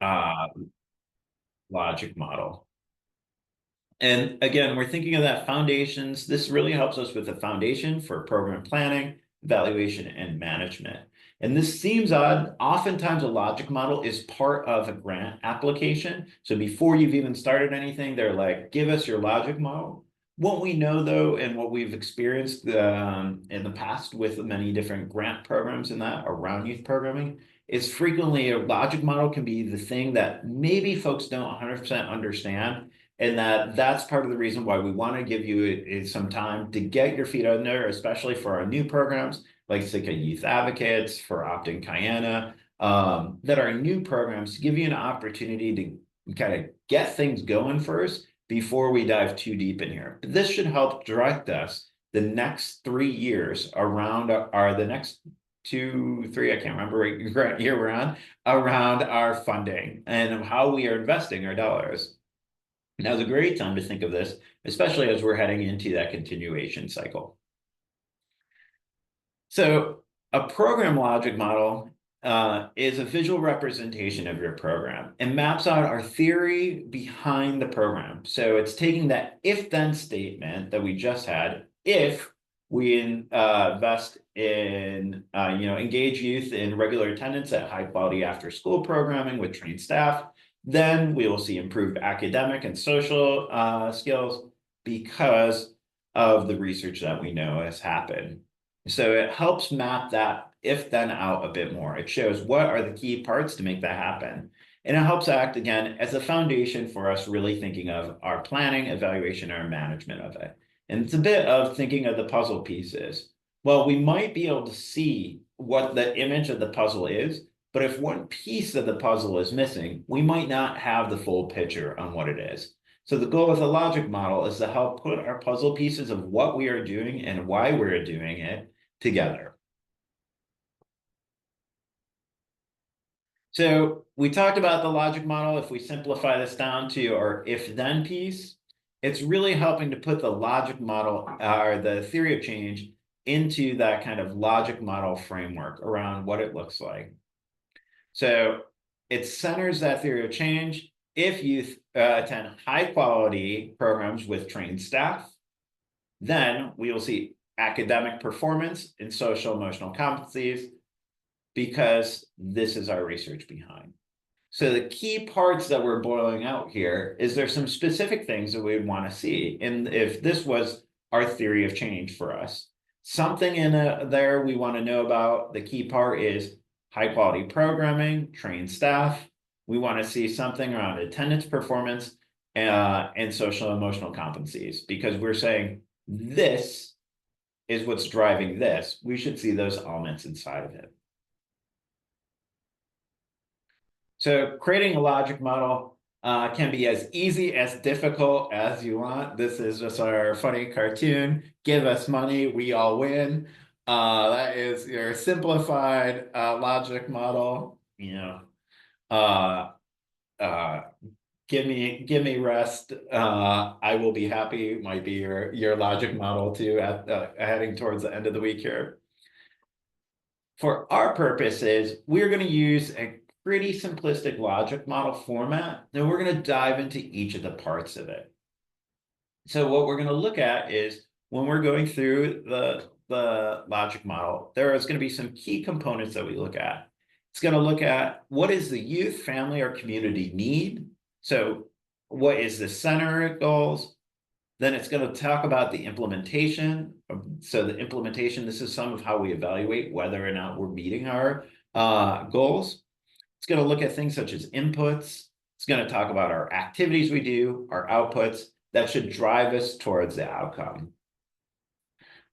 uh, logic model. And again, we're thinking of that foundations. This really helps us with the foundation for program planning, evaluation, and management. And this seems odd. Oftentimes, a logic model is part of a grant application. So before you've even started anything, they're like, give us your logic model. What we know, though, and what we've experienced in the past with many different grant programs and that around youth programming is frequently a logic model can be the thing that maybe folks don't 100% understand, and that's part of the reason why we want to give you some time to get your feet under, especially for our new programs like Sitka Youth Advocates, for Opt-in Guyana, that are new programs to give you an opportunity to kind of get things going first before we dive too deep in here. But this should help direct us the next 3 years around the next 2, 3, I can't remember what year we're on, around our funding and how we are investing our dollars. Now's a great time to think of this, especially as we're heading into that continuation cycle. So a program logic model is a visual representation of your program and maps out our theory behind the program. So it's taking that if-then statement that we just had, if we invest in, engage youth in regular attendance at high quality after school programming with trained staff, then we will see improved academic and social skills because of the research that we know has happened. So it helps map that if then out a bit more. It shows what are the key parts to make that happen. And it helps act again as a foundation for us really thinking of our planning, evaluation, or management of it. And it's a bit of thinking of the puzzle pieces. Well, we might be able to see what the image of the puzzle is, but if one piece of the puzzle is missing, we might not have the full picture on what it is. So the goal with a logic model is to help put our puzzle pieces of what we are doing and why we're doing it together. So we talked about the logic model. If we simplify this down to our if-then piece, it's really helping to put the logic model or the theory of change into that kind of logic model framework around what it looks like. So it centers that theory of change. If you attend high quality programs with trained staff, then we will see academic performance and social emotional competencies, because this is our research behind. So the key parts that we're boiling out here is there's some specific things that we would want to see. And if this was our theory of change for us, something in there we want to know about. The key part is high quality programming, trained staff. We want to see something around attendance performance and social emotional competencies, because we're saying this is what's driving this. We should see those elements inside of it. So creating a logic model can be as easy as difficult as you want. This is just our funny cartoon. Give us money, we all win. That is your simplified logic model. Uh, uh, give me rest. I will be happy. Might be your logic model too at heading towards the end of the week here. For our purposes, we're going to use a pretty simplistic logic model format, and we're going to dive into each of the parts of it. So what we're going to look at is when we're going through the logic model, there is going to be some key components that we look at. It's going to look at what is the youth, family, or community need. So what is the center goals? Then it's going to talk about the implementation. So the implementation, this is some of how we evaluate whether or not we're meeting our goals. It's going to look at things such as inputs. It's going to talk about our activities we do, our outputs that should drive us towards the outcome.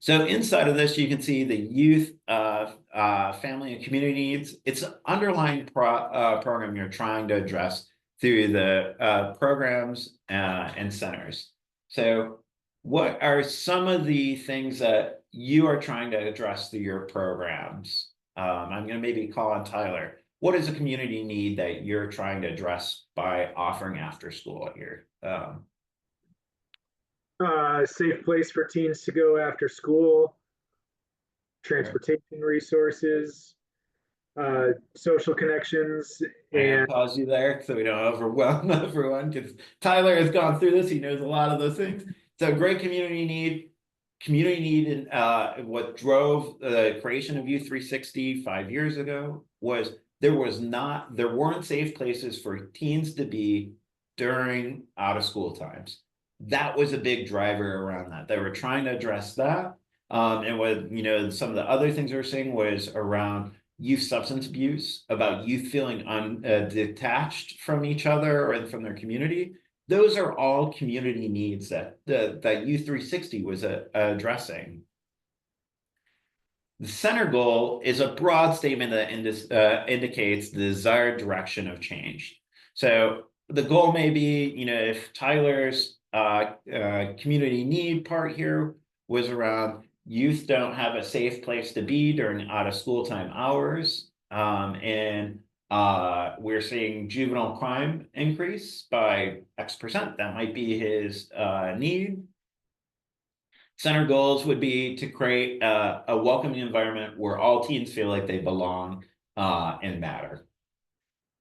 So inside of this, you can see the youth, family, and community needs. It's an underlying program you're trying to address through the programs and centers. So what are some of the things that you are trying to address through your programs? I'm going to maybe call on Tyler. What is a community need that you're trying to address by offering after school here? Safe place for teens to go after school, transportation resources, social connections, I gotta and pause you there so we don't overwhelm everyone because Tyler has gone through this. He knows a lot of those things. So great community need, and what drove the creation of U360 5 years ago was there weren't safe places for teens to be during out of school times. That was a big driver around that. They were trying to address that. And what some of the other things we were seeing was around youth substance abuse, about youth feeling detached from each other or from their community. Those are all community needs that that U360 was addressing. The center goal is a broad statement that indicates the desired direction of change. So the goal may be, if Tyler's community need part here was around youth don't have a safe place to be during out of school time hours, and we're seeing juvenile crime increase by X%. That might be his need. Center goals would be to create a welcoming environment where all teens feel like they belong and matter.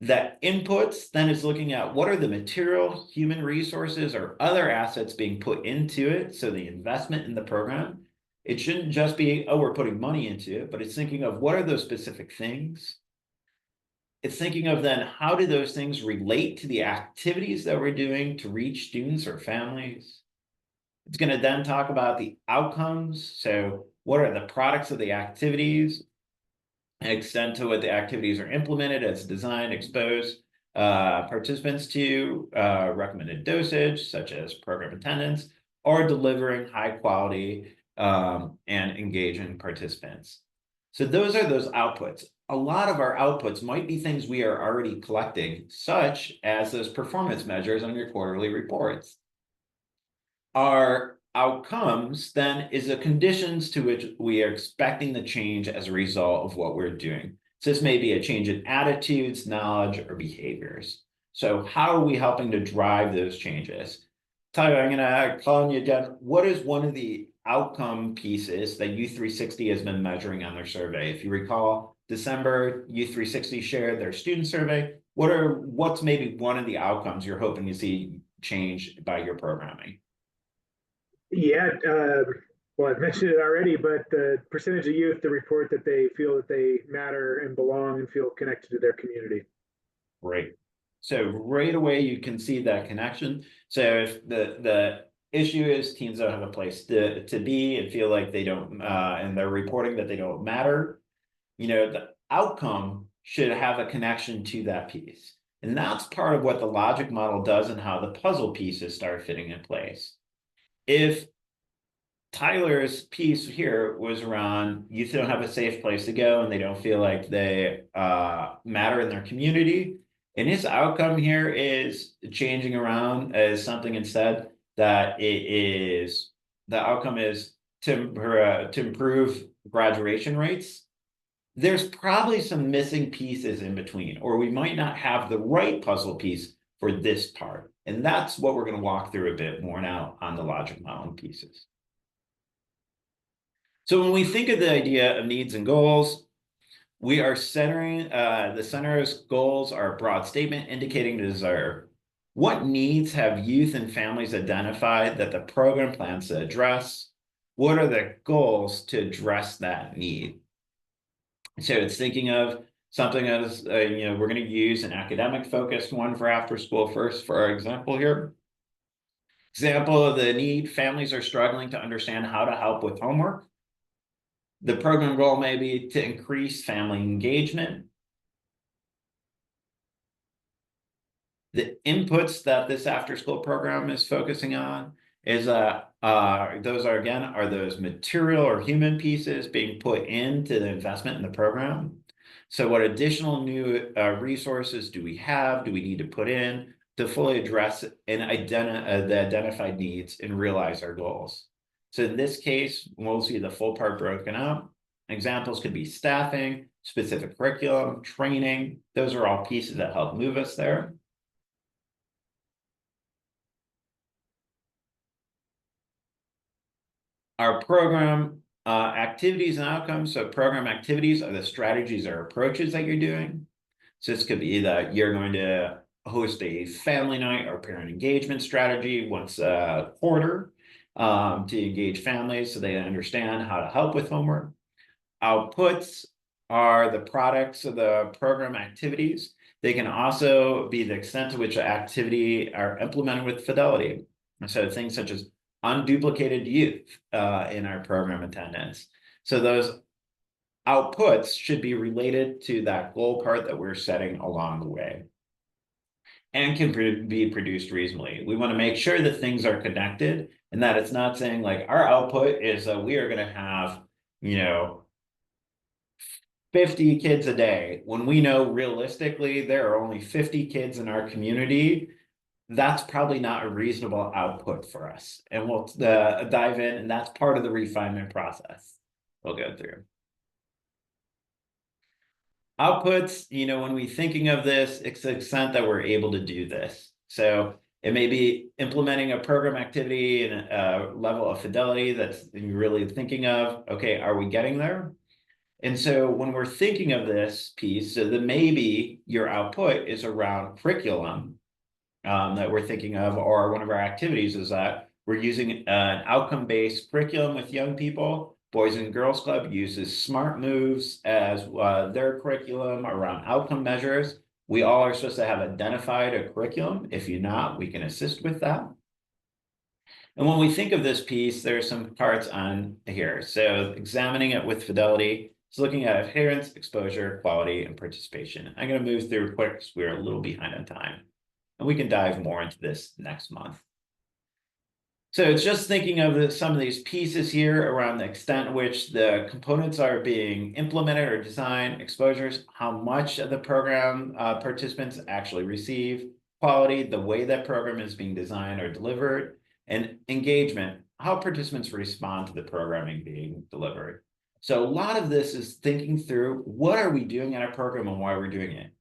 That inputs then is looking at what are the material, human resources, or other assets being put into it. So the investment in the program, it shouldn't just be, oh, we're putting money into it, but it's thinking of what are those specific things. It's thinking of then how do those things relate to the activities that we're doing to reach students or families. It's going to then talk about the outcomes. So what are the products of the activities? And extend to what the activities are implemented as designed, expose participants to recommended dosage, such as program attendance, or delivering high quality and engaging participants. So those are those outputs. A lot of our outputs might be things we are already collecting, such as those performance measures on your quarterly reports. Our outcomes then is the conditions to which we are expecting the change as a result of what we're doing. So this may be a change in attitudes, knowledge, or behaviors. So how are we helping to drive those changes? Tyler, I'm going to call on you again. What is one of the outcome pieces that U360 has been measuring on their survey? If you recall, December, U360 shared their student survey. What's maybe one of the outcomes you're hoping to see change by your programming? yeah, well, I've mentioned it already, but the percentage of youth that report that they feel that they matter and belong and feel connected to their community. Right. So right away you can see that connection. So if the issue is teens don't have a place to be and feel like they don't and they're reporting that they don't matter, the outcome should have a connection to that piece. And that's part of what the logic model does and how the puzzle pieces start fitting in place. If Tyler's piece here was around youth don't have a safe place to go and they don't feel like they matter in their community. And his outcome here is changing around as something instead that it is the outcome is to improve graduation rates. There's probably some missing pieces in between, or we might not have the right puzzle piece for this part. And that's what we're going to walk through a bit more now on the logic modeling pieces. So when we think of the idea of needs and goals, we are centering the center's goals are a broad statement indicating the desire. What needs have youth and families identified that the program plans to address? What are the goals to address that need? So it's thinking of something as, we're going to use an academic focused one for after school first for our example here. Example of the need, families are struggling to understand how to help with homework. The program goal may be to increase family engagement. The inputs that this after school program is focusing on is those are those material or human pieces being put into the investment in the program. So what additional new resources do we have? Do we need to put in to fully address and the identified needs and realize our goals? So in this case, we'll see the full part broken up. Examples could be staffing, specific curriculum, training. Those are all pieces that help move us there. Our program Activities and outcomes. So program activities are the strategies or approaches that you're doing. So this could be that you're going to host a family night or parent engagement strategy once a quarter to engage families so they understand how to help with homework. Outputs are the products of the program activities. They can also be the extent to which the activity are implemented with fidelity. And so things such as unduplicated youth in our program attendance. So those outputs should be related to that goal part that we're setting along the way and can be produced reasonably. We want to make sure that things are connected and that it's not saying like our output is we are going to have, 50 kids a day when we know realistically there are only 50 kids in our community. That's probably not a reasonable output for us. And we'll dive in, and that's part of the refinement process we'll go through. Outputs, when we're thinking of this, it's the extent that we're able to do this. So it may be implementing a program activity and a level of fidelity that's really thinking of, okay, are we getting there? And so when we're thinking of this piece, so that maybe your output is around curriculum that we're thinking of, or one of our activities is that we're using an outcome-based curriculum with young people. Boys and Girls Club uses SMART moves as their curriculum around outcome measures. We all are supposed to have identified a curriculum. If you're not, we can assist with that. And when we think of this piece, there's some parts on here. So examining it with fidelity, it's looking at adherence, exposure, quality, and participation. I'm going to move through quick because we're a little behind on time. And we can dive more into this next month. So it's just thinking of some of these pieces here around the extent to which the components are being implemented or designed, exposures, how much of the program participants actually receive, quality, the way that program is being designed or delivered, and engagement, how participants respond to the programming being delivered. So a lot of this is thinking through what are we doing in our program and why we're doing it.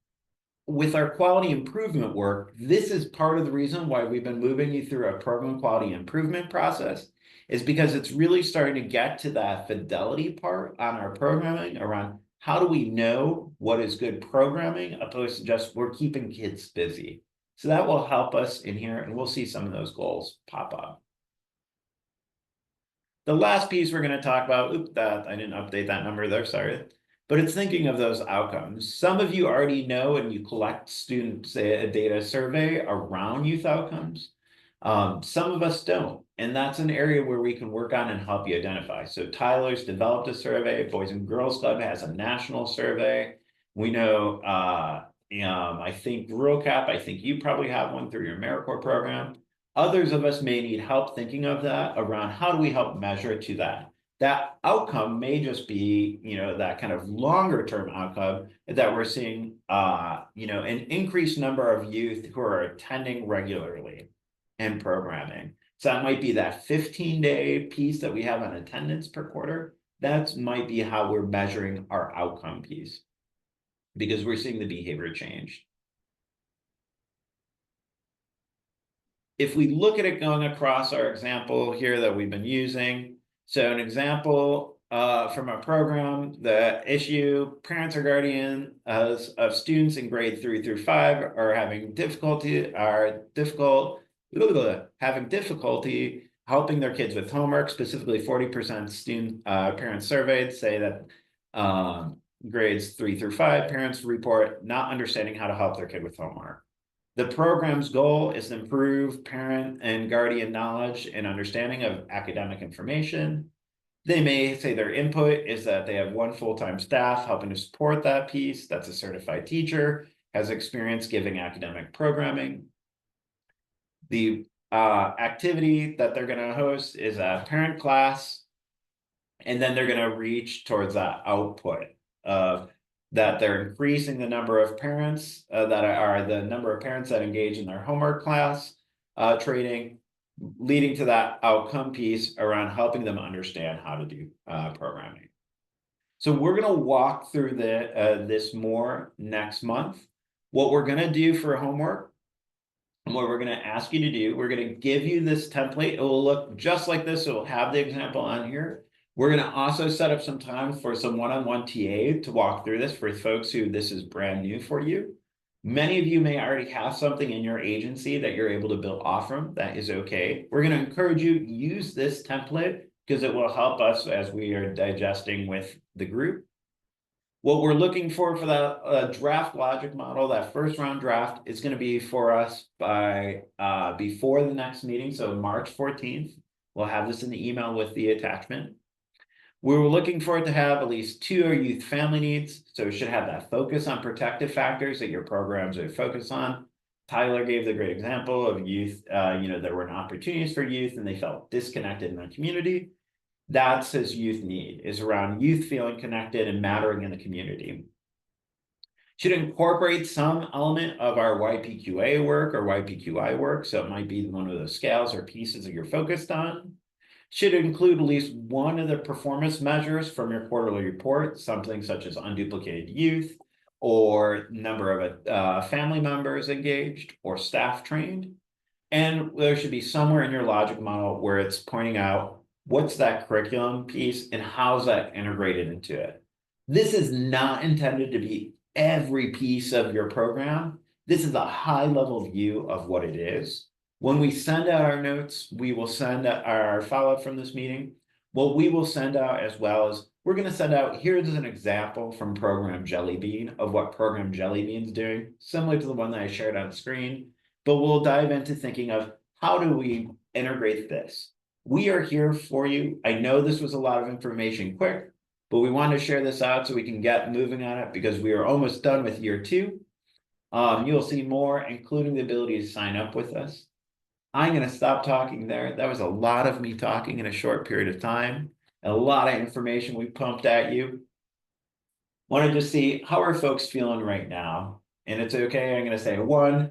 With our quality improvement work, this is part of the reason why we've been moving you through a program quality improvement process, is because it's really starting to get to that fidelity part on our programming around how do we know what is good programming opposed to just we're keeping kids busy. So that will help us in here, and we'll see some of those goals pop up. The last piece we're going to talk about, that I didn't update that number there, sorry. But it's thinking of those outcomes. Some of you already know and you collect student data survey around youth outcomes. Some of us don't. And that's an area where we can work on and help you identify. So Tyler's developed a survey. Boys and Girls Club has a national survey. We know, I think RuralCap, I think you probably have one through your AmeriCorps program. Others of us may need help thinking of that around how do we help measure to that. That outcome may just be, that kind of longer term outcome that we're seeing, an increased number of youth who are attending regularly and programming. So that might be that 15-day piece that we have on attendance per quarter. That might be how we're measuring our outcome piece because we're seeing the behavior change. If we look at it going across our example here that we've been using, so an example from our program, the issue, parents or guardians of students in grade 3 through 5 are having difficulty helping their kids with homework. Specifically, 40% parents surveyed say that grades 3 through 5 parents report not understanding how to help their kid with homework. The program's goal is to improve parent and guardian knowledge and understanding of academic information. They may say their input is that they have one full-time staff helping to support that piece. That's a certified teacher, has experience giving academic programming. The activity that they're going to host is a parent class, and then they're going to reach towards that output of that they're increasing the number of parents that engage in their homework class training, leading to that outcome piece around helping them understand how to do programming. So we're going to walk through this more next month. What we're going to do for homework and what we're going to ask you to do, we're going to give you this template. It will look just like this. It will have the example on here. We're going to also set up some time for some one-on-one TA to walk through this for folks who this is brand new for you. Many of you may already have something in your agency that you're able to build off from. That is okay. We're going to encourage you to use this template because it will help us as we are digesting with the group. What we're looking for that draft logic model, that first round draft, is going to be for us by before the next meeting, so March 14th. We'll have this in the email with the attachment. We were looking for it to have at least 2 youth family needs, so it should have that focus on protective factors that your programs are focused on. Tyler gave the great example of youth, there were opportunities for youth and they felt disconnected in the community. That's his youth need, is around youth feeling connected and mattering in the community. Should incorporate some element of our YPQA work or YPQI work, so it might be one of those scales or pieces that you're focused on. Should include at least one of the performance measures from your quarterly report, something such as unduplicated youth or number of family members engaged or staff trained. And there should be somewhere in your logic model where it's pointing out what's that curriculum piece and how's that integrated into it. This is not intended to be every piece of your program. This is a high level view of what it is. When we send out our notes, we will send out our follow-up from this meeting. What we will send out as well is we're going to send out, here's an example from Program Jelly Bean of what Program Jelly Bean is doing, similar to the one that I shared on the screen, but we'll dive into thinking of how do we integrate this? We are here for you. I know this was a lot of information quick, but we want to share this out so we can get moving on it because we are almost done with year 2. You'll see more, including the ability to sign up with us. I'm going to stop talking there. That was a lot of me talking in a short period of time. A lot of information we pumped at you. Wanted to see how are folks feeling right now? And it's okay. I'm going to say 1,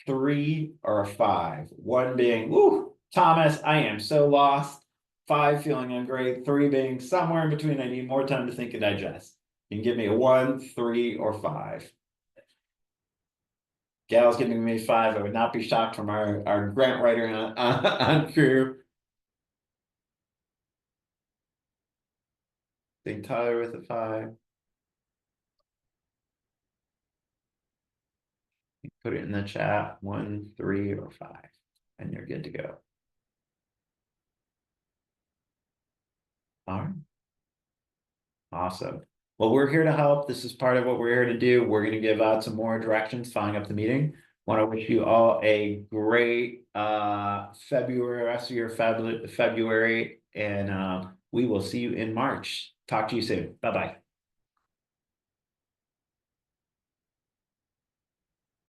3, or a 5. 1 being, woo, Thomas, I am so lost. 5 feeling I'm great. 3 being somewhere in between. I need more time to think and digest. You can give me a 1, 3, or 5. Gal's giving me 5. I would not be shocked from our grant writer on crew. Think Tyler with a 5. Put it in the chat, 1, 3, or 5, and you're good to go. All right. Awesome. Well, we're here to help. This is part of what we're here to do. We're going to give out some more directions following up the meeting. Want to wish you all a great February, rest of your February, and we will see you in March. Talk to you soon. Bye-bye.